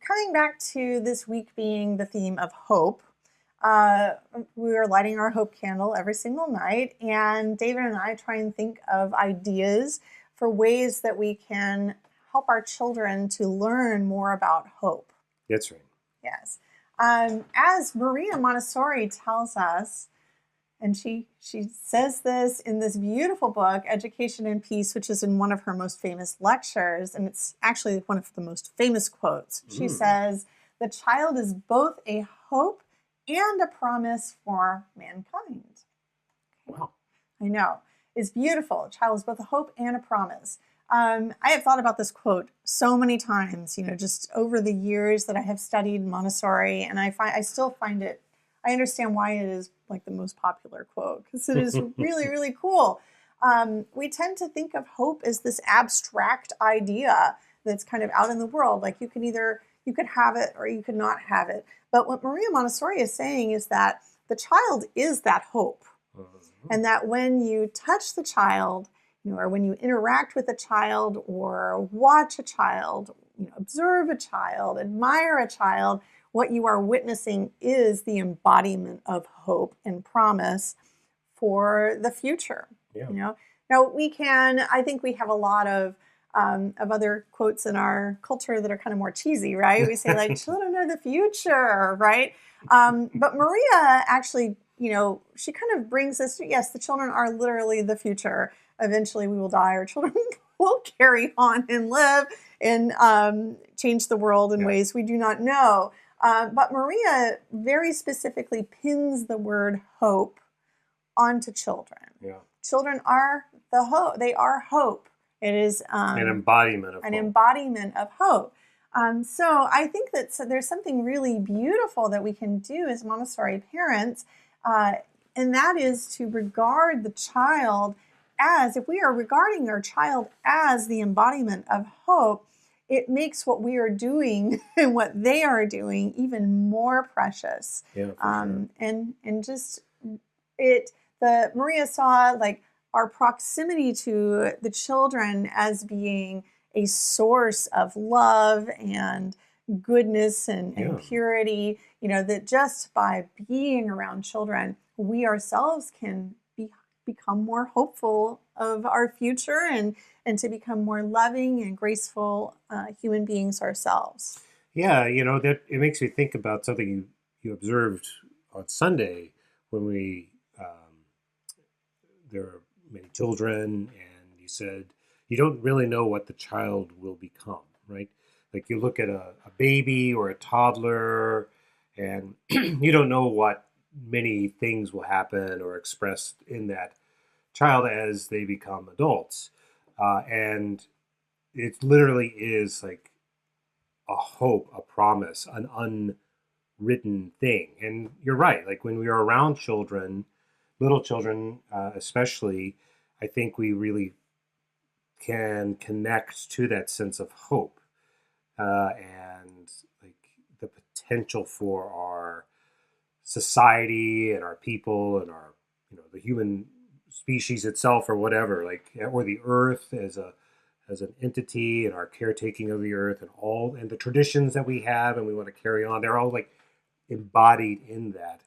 coming back to this week being the theme of hope, uh, we are lighting our hope candle every single night, and David and I try and think of ideas for ways that we can help our children to learn more about hope. That's right. Yes. As Maria Montessori tells us, and she says this in this beautiful book, Education and Peace, which is in one of her most famous lectures, and it's actually one of the most famous quotes. She says, "The child is both a hope and a promise for mankind." Wow. I know. It's beautiful. A child is both a hope and a promise. I have thought about this quote so many times, just over the years that I have studied Montessori, and I still find it, I understand why it is like the most popular quote, because it is really, really cool. We tend to think of hope as this abstract idea that's kind of out in the world. Like you could have it or you could not have it. But what Maria Montessori is saying is that the child is that hope. And that when you touch the child, or when you interact with a child or watch a child, observe a child, admire a child, what you are witnessing is the embodiment of hope and promise for the future. Yeah. Now I think we have a lot of other quotes in our culture that are kind of more cheesy, right? We say like, children are the future, right? But Maria actually, she kind of brings us, yes, the children are literally the future. Eventually we will die. Our children will carry on and live and change the world in ways we do not know. But Maria very specifically pins the word hope onto children. Yeah. Children are the hope. They are hope. It is an embodiment of an hope. embodiment of hope. So I think that there's something really beautiful that we can do as Montessori parents, and that is to regard the child as, if we are regarding our child as the embodiment of hope, it makes what we are doing and what they are doing even more precious. Yeah, for sure. And just Maria saw like our proximity to the children as being a source of love and goodness and purity, that just by being around children, we ourselves can become more hopeful of our future and to become more loving and graceful human beings ourselves. Yeah, that it makes me think about something you observed on Sunday when there are many children, and you said you don't really know what the child will become, right? Like you look at a baby or a toddler, and you don't know what many things will happen or expressed in that child as they become adults. And it literally is like a hope, a promise, an unwritten thing. And you're right. Like when we are around children, little children especially, I think we really can connect to that sense of hope and like the potential for our society and our people and our, the human species itself or whatever, like, or the earth as an entity and our caretaking of the earth and the traditions that we have and we want to carry on. They're all like embodied in that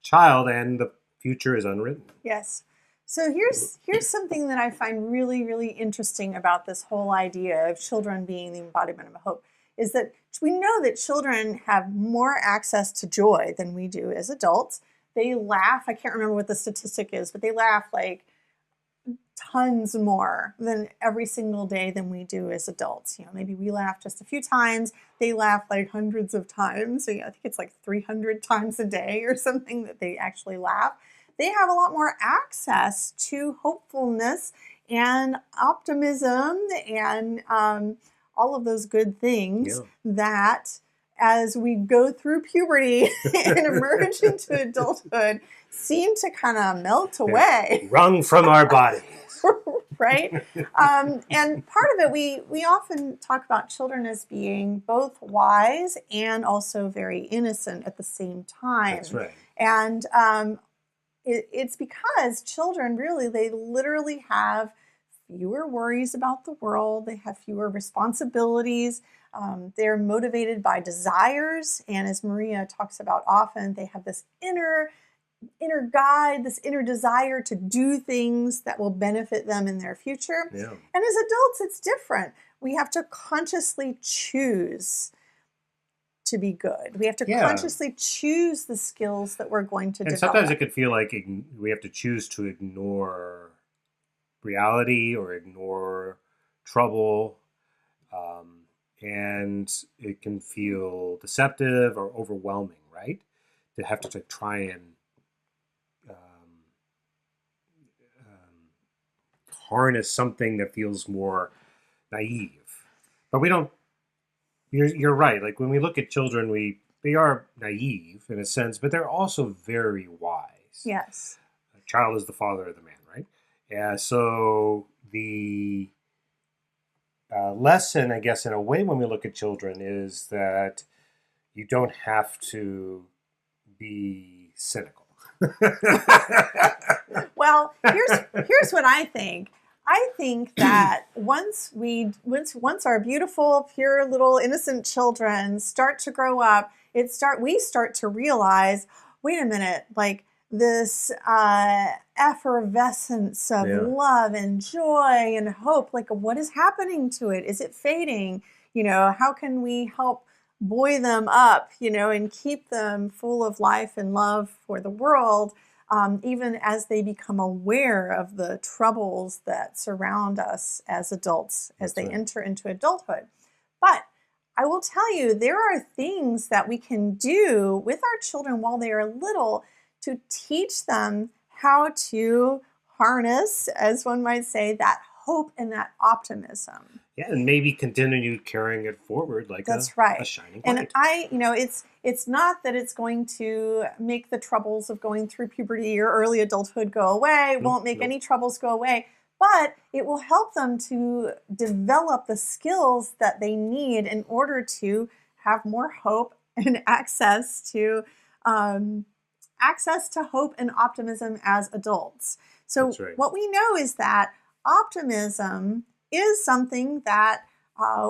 child, and the future is unwritten. Yes. So here's something that I find really, really interesting about this whole idea of children being the embodiment of hope is that we know that children have more access to joy than we do as adults. They laugh. I can't remember what the statistic is, but they laugh like tons more than every single day than we do as adults. Maybe we laugh just a few times. They laugh like hundreds of times. So I think it's like 300 times a day or something that they actually laugh. They have a lot more access to hopefulness and optimism and all of those good things that as we go through puberty and emerge into adulthood seem to kind of melt away. Wrung from our bodies. Right? And part of it, we often talk about children as being both wise and also very innocent at the same time. That's right. And it's because children really, they literally have fewer worries about the world. They have fewer responsibilities. They're motivated by desires, and as Maria talks about often, they have this inner guide, this inner desire to do things that will benefit them in their future. Yeah. And as adults, it's different. We have to consciously choose to be good. We have to consciously choose the skills that we're going to develop. Sometimes it could feel like we have to choose to ignore reality or ignore trouble. And it can feel deceptive or overwhelming, right? To have to try and harness something that feels more naive. But we don't, you're right. Like when we look at children, they are naive in a sense, but they're also very wise. Yes. A child is the father of the man, right? Yeah. So the lesson, I guess, in a way, when we look at children, is that you don't have to be cynical. Well, here's what I think. I think that once our beautiful, pure little innocent children start to grow up, we start to realize, wait a minute, like this effervescence of love and joy and hope, like what is happening to it? Is it fading? How can we help buoy them up, and keep them full of life and love for the world, even as they become aware of the troubles that surround us as adults, as they enter into adulthood. But I will tell you, there are things that we can do with our children while they are little to teach them how to harness, as one might say, that hope and that optimism. Yeah, and maybe continue carrying it forward like a shining light. And it's not that it's going to make the troubles of going through puberty or early adulthood go away. It won't make any troubles go away. But it will help them to develop the skills that they need in order to have more hope and access to hope and optimism as adults. So what we know is that optimism is something that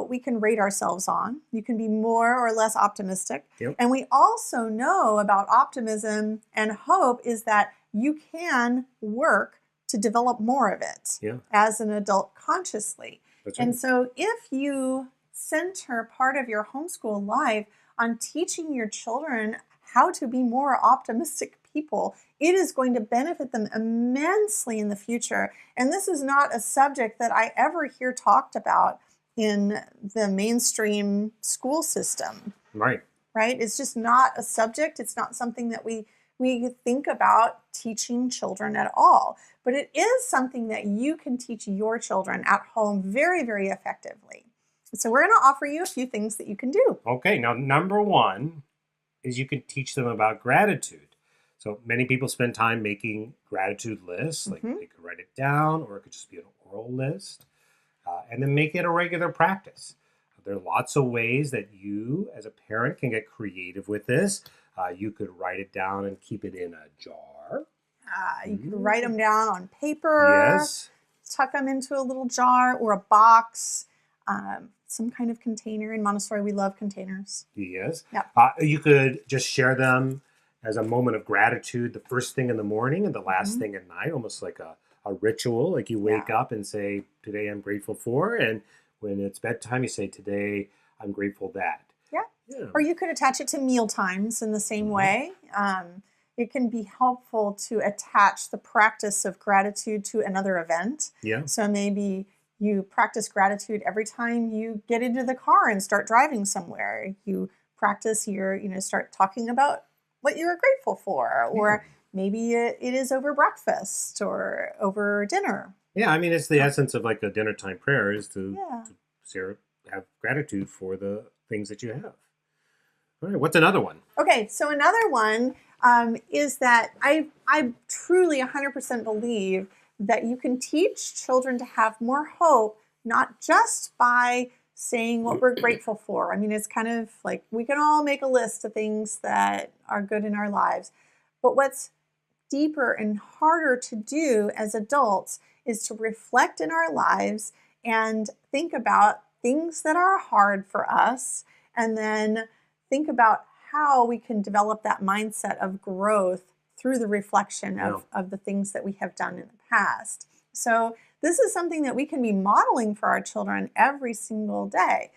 we can rate ourselves on. You can be more or less optimistic. Yep. And we also know about optimism and hope is that you can work to develop more of it as an adult consciously. And so if you center part of your homeschool life on teaching your children how to be more optimistic people, it is going to benefit them immensely in the future. And this is not a subject that I ever hear talked about in the mainstream school system. Right. It's just not a subject. It's not something that we think about teaching children at all. But it is something that you can teach your children at home very, very effectively. So we're going to offer you a few things that you can do. Okay. Now, number one is you can teach them about gratitude. So many people spend time making gratitude lists. Like they could write it down, or it could just be an oral list, and then make it a regular practice. There are lots of ways that you, as a parent, can get creative with this. You could write it down and keep it in a jar. You could write them down on paper. Yes. Tuck them into a little jar or a box. Some kind of container. In Montessori, we love containers. Yes. Yep. You could just share them as a moment of gratitude the first thing in the morning and the last thing at night, almost like a ritual. Like you wake up and say, today I'm grateful for. And when it's bedtime, you say, today I'm grateful that. Yeah. Or you could attach it to meal times in the same way. It can be helpful to attach the practice of gratitude to another event. Yeah. So maybe you practice gratitude every time you get into the car and start driving somewhere. You practice start talking about what you are grateful for, or maybe it is over breakfast or over dinner. Yeah, I mean, it's the essence of like a dinner time prayer is to have gratitude for the things that you have. All right, what's another one? Okay, so another one is that I truly 100% believe that you can teach children to have more hope, not just by saying what we're grateful for. I mean, it's kind of like we can all make a list of things that are good in our lives. But what's deeper and harder to do as adults is to reflect in our lives and think about things that are hard for us, and then think about how we can develop that mindset of growth through the reflection of the things that we have done in the past. So this is something that we can be modeling for our children every single day.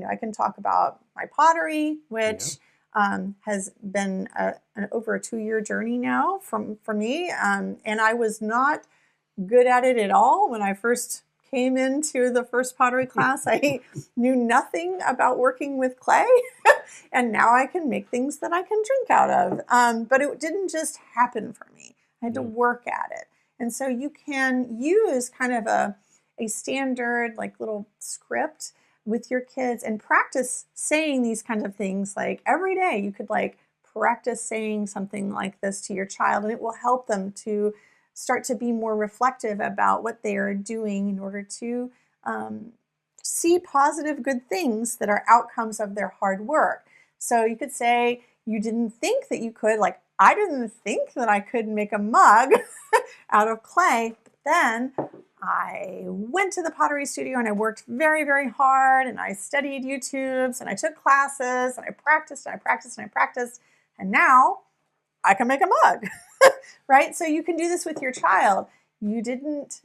I can talk about my pottery, which has been over a 2-year journey now for me. And I was not good at it at all when I first came into the first pottery class. I knew nothing about working with clay, and now I can make things that I can drink out of. But it didn't just happen for me. I had to work at it. And so you can use kind of a standard like little script with your kids and practice saying these kinds of things. Like every day you could like practice saying something like this to your child, and it will help them to start to be more reflective about what they are doing in order to see positive, good things that are outcomes of their hard work. So you could say, you didn't think that you could, like, I didn't think that I could make a mug out of clay, but then I went to the pottery studio and I worked very, very hard, and I studied YouTubes and I took classes and I practiced and I practiced and I practiced, and now I can make a mug. Right? So you can do this with your child. You didn't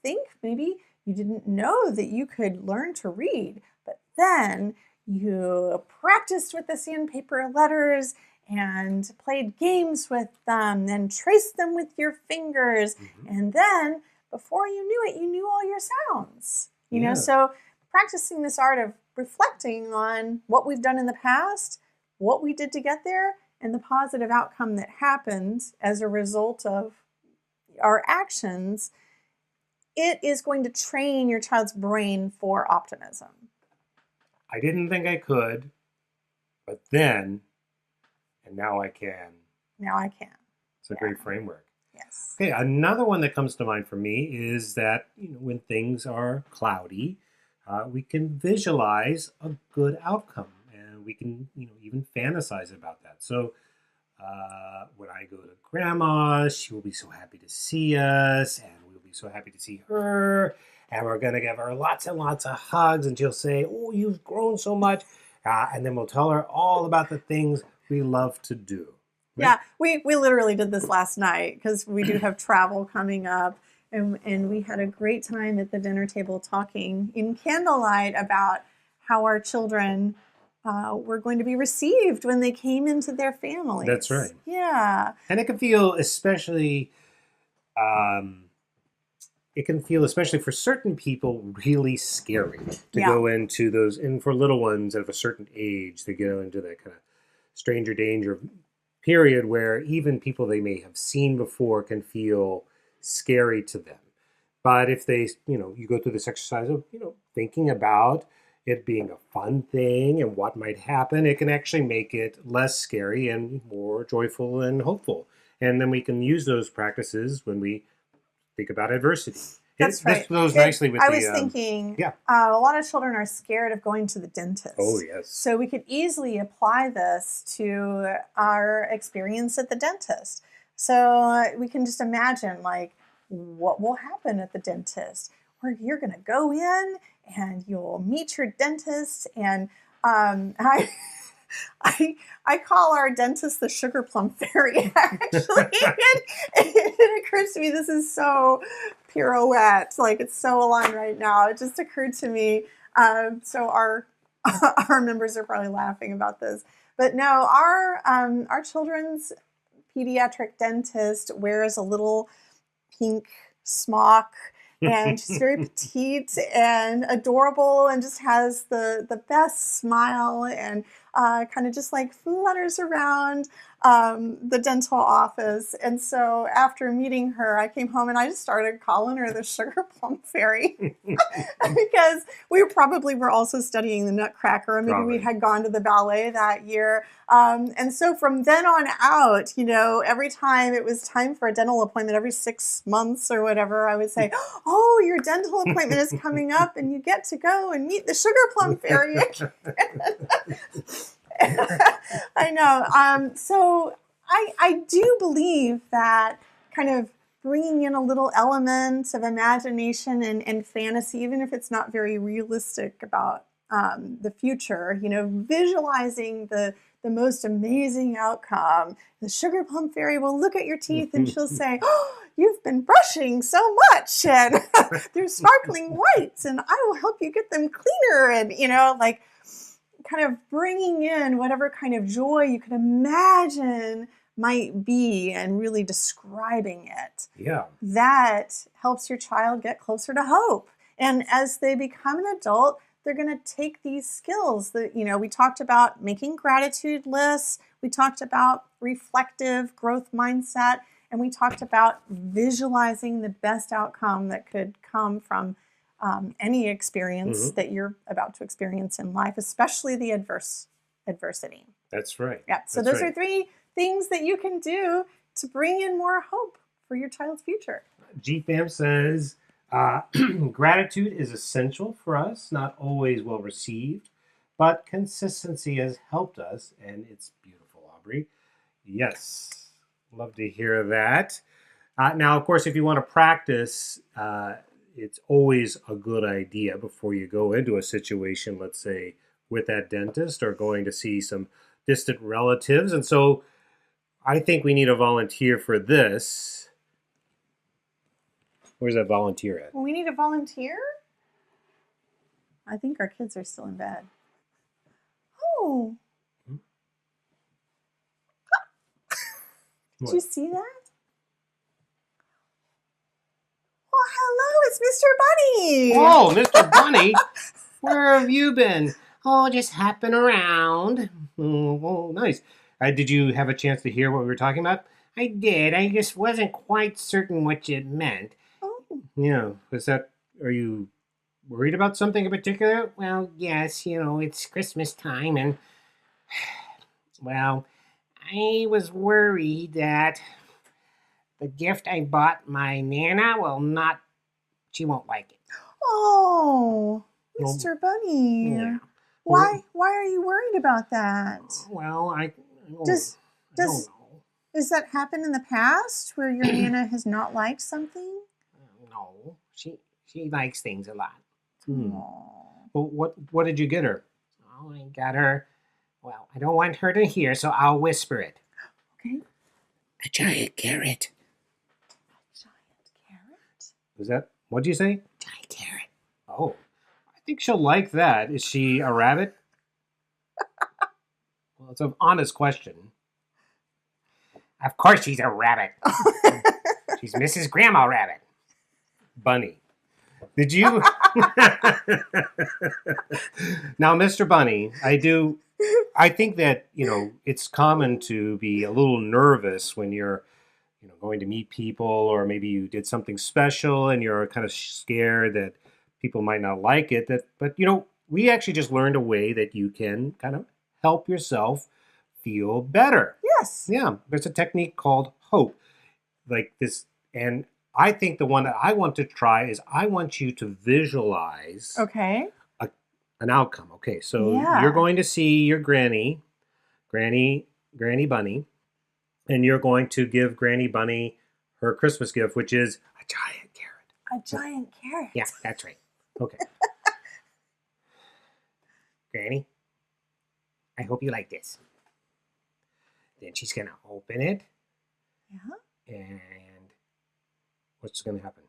think, maybe you didn't know that you could learn to read, but then you practiced with the sandpaper letters and played games with them and traced them with your fingers. And then before you knew it, you knew all your sounds. You know, so practicing this art of reflecting on what we've done in the past, what we did to get there, and the positive outcome that happens as a result of our actions, it is going to train your child's brain for optimism. I didn't think I could, but then, and now I can. Now I can. It's a great framework. Yes. Okay, another one that comes to mind for me is that when things are cloudy, we can visualize a good outcome. We can, even fantasize about that. So when I go to Grandma's, she will be so happy to see us, and we'll be so happy to see her, and we're going to give her lots and lots of hugs, and she'll say, "Oh, you've grown so much," and then we'll tell her all about the things we love to do. Right? Yeah, we literally did this last night because we do have travel coming up, and we had a great time at the dinner table talking in candlelight about how our children were going to be received when they came into their families. That's right. Yeah. And it can feel especially for certain people really scary to go into those, and for little ones of a certain age, they go into that kind of stranger danger period where even people they may have seen before can feel scary to them. But if they, you go through this exercise of, thinking about it being a fun thing and what might happen, it can actually make it less scary and more joyful and hopeful. And then we can use those practices when we think about adversity. That's right. This goes nicely with I was thinking, a lot of children are scared of going to the dentist. Oh, yes. So we could easily apply this to our experience at the dentist. So we can just imagine, like, what will happen at the dentist? Where you're going to go in and you'll meet your dentist, and I call our dentist the sugar plum fairy, actually. It occurs to me, this is so pirouette, like it's so aligned right now. It just occurred to me. So our members are probably laughing about this. But no, our children's pediatric dentist wears a little pink smock, and she's very petite and adorable and just has the best smile, and kind of just like flutters around the dental office. And so after meeting her, I came home and I just started calling her the sugar plum fairy because we probably were also studying the Nutcracker, or maybe we had gone to the ballet that year. And so from then on out, every time it was time for a dental appointment, every 6 months or whatever, I would say, "Oh, your dental appointment is coming up and you get to go and meet the sugar plum fairy again." I know. So I do believe that kind of bringing in a little element of imagination and fantasy, even if it's not very realistic about the future, visualizing the most amazing outcome. The sugar plum fairy will look at your teeth and she'll say, "Oh, you've been brushing so much and they're sparkling white and I will help you get them cleaner." And, like kind of bringing in whatever kind of joy you could imagine might be and really describing it. Yeah. That helps your child get closer to hope. And as they become an adult, they're going to take these skills that, we talked about making gratitude lists. We talked about reflective growth mindset. And we talked about visualizing the best outcome that could come from any experience that you're about to experience in life, especially the adversity. That's right. Yeah. So those are 3 things that you can do to bring in more hope for your child's future. GFAM says, gratitude is essential for us, not always well received, but consistency has helped us, and it's beautiful, Aubrey. Yes, love to hear that. Now, of course, if you want to practice, it's always a good idea before you go into a situation, let's say, with that dentist or going to see some distant relatives. And so I think we need a volunteer for this. Where's that volunteer at? Well, we need a volunteer? I think our kids are still in bed. Oh. Did you see that? Oh, hello, it's Mr. Bunny. Oh, Mr. Bunny, where have you been? Oh, just hopping around. Oh, nice. Did you have a chance to hear what we were talking about? I did. I just wasn't quite certain what it meant. Oh. Yeah. Are you worried about something in particular? Well, yes, it's Christmas time and, well, I was worried that the gift I bought my Nana she won't like it. Oh, Mr. Bunny. Yeah. Why are you worried about that? Well, I don't know. Does that happen in the past where your Nana has not liked something? No, she likes things a lot. Aww. Well, what did you get her? Oh, I got her. Well, I don't want her to hear, so I'll whisper it. Okay. A giant carrot. A giant carrot? What'd you say? Giant carrot. Oh, I think she'll like that. Is she a rabbit? Well, it's an honest question. Of course she's a rabbit. She's Mrs. Grandma Rabbit. Bunny. Did you? Now, Mr. Bunny, I think that, it's common to be a little nervous when you're, going to meet people, or maybe you did something special and you're kind of scared that people might not like it. But we actually just learned a way that you can kind of help yourself feel better. Yes. Yeah. There's a technique called hope. Like this, and I think the one that I want to try is I want you to visualize an outcome. Okay, so you're going to see your Granny Bunny, and you're going to give Granny Bunny her Christmas gift, which is a giant carrot. A giant carrot. Yeah, that's right. Okay. Granny, I hope you like this. Then she's going to open it. Yeah. And what's going to happen?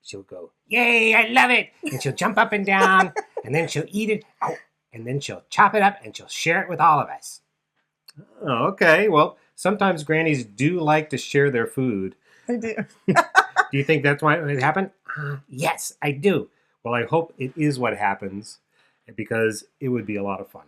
She'll go, yay, I love it. And she'll jump up and down, and then she'll eat it. Oh, and then she'll chop it up, and she'll share it with all of us. Oh, okay. Well, sometimes grannies do like to share their food. I do. Do you think that's why it happened? Yes, I do. Well, I hope it is what happens, because it would be a lot of fun.